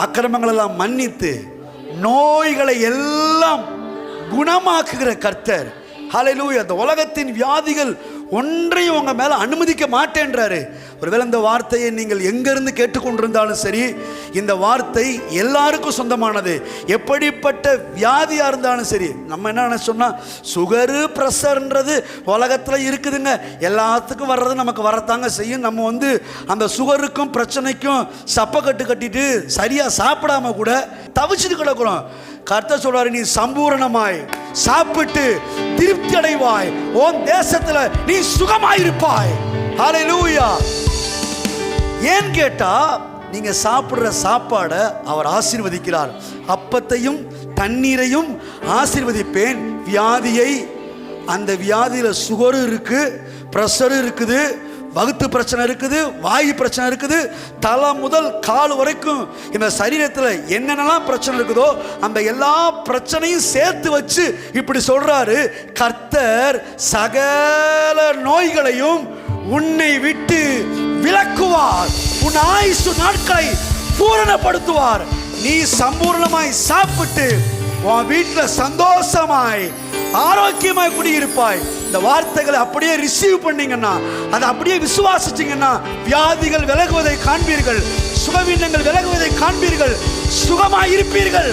அக்கிரமங்கள் எல்லாம் மன்னித்து நோய்களை எல்லாம் குணமாக்குகிற கர்த்தர். ஹல்லேலூயா. இந்த உலகத்தின் வியாதிகள் ஒன்றையும் உங்க மேல அனுமதிக்க மாட்டேன்றாரு. ஒருவேளை இந்த வார்த்தையை நீங்கள் எங்கிருந்து கேட்டுக்கொண்டிருந்தாலும் சரி, இந்த வார்த்தை எல்லாருக்கும் சொந்தமானது. எப்படிப்பட்ட வியாதியா இருந்தாலும் சரி. நம்ம என்ன சொன்னா, சுகரு பிரஷர்ன்றது உலகத்துல இருக்குதுங்க, எல்லாத்துக்கும் வர்றது நமக்கு வரத்தாங்க செய்யும். நம்ம அந்த சுகருக்கும் பிரச்சனைக்கும் சப்பக்கட்டு கட்டிட்டு சரியா சாப்பிடாம கூட தவிச்சிட்டு கிடக்கிறோம். கர்த்தர் சொல்றாரு, நீ சம்பூரணமாய் சாப்பிட்டு திருப்தி அடைவாய், உன் தேசத்துல நீ சுகமாயிருப்பாய். ஹல்லேலூயா. ஏன் கேட்டா, நீங்க சாப்பிடுற சாப்பாடை அவர் ஆசீர்வதிக்கிறார். அப்பத்தையும் தண்ணீரையும் ஆசீர்வதிப்பேன். வியாதியை, அந்த வியாதியில சுகரு இருக்கு, பிரஷர் இருக்குது, வகுத்து பிரச்சனை இருக்குது, வாயு பிரச்சனை இருக்குது, தலை முதல் கால் வரைக்கும் இந்த சரீரத்தில் என்னென்னலாம் பிரச்சனை இருக்குதோ அந்த எல்லா பிரச்சனையும் சேர்த்து வச்சு இப்படி சொல்றாரு, கர்த்தர் சகல நோய்களையும் உன்னை விட்டு விலக்குவார், உன் ஆயுசு நாட்களை பூரணப்படுத்துவார். நீ சம்பூர்ணமாய் சாப்பிட்டு உன் வீட்டில் சந்தோஷமாய் ஆரோக்கியமாய் குடியிருப்பாய். இந்த வார்த்தைகளை அப்படியே ரிசீவ் பண்ணீங்கன்னா, அதை அப்படியே விசுவாசிச்சீங்கன்னா, வியாதிகள் விலகுவதை காண்பீர்கள், சுகவீனங்கள் விலகுவதை காண்பீர்கள், சுகமாயிருப்பீர்கள்.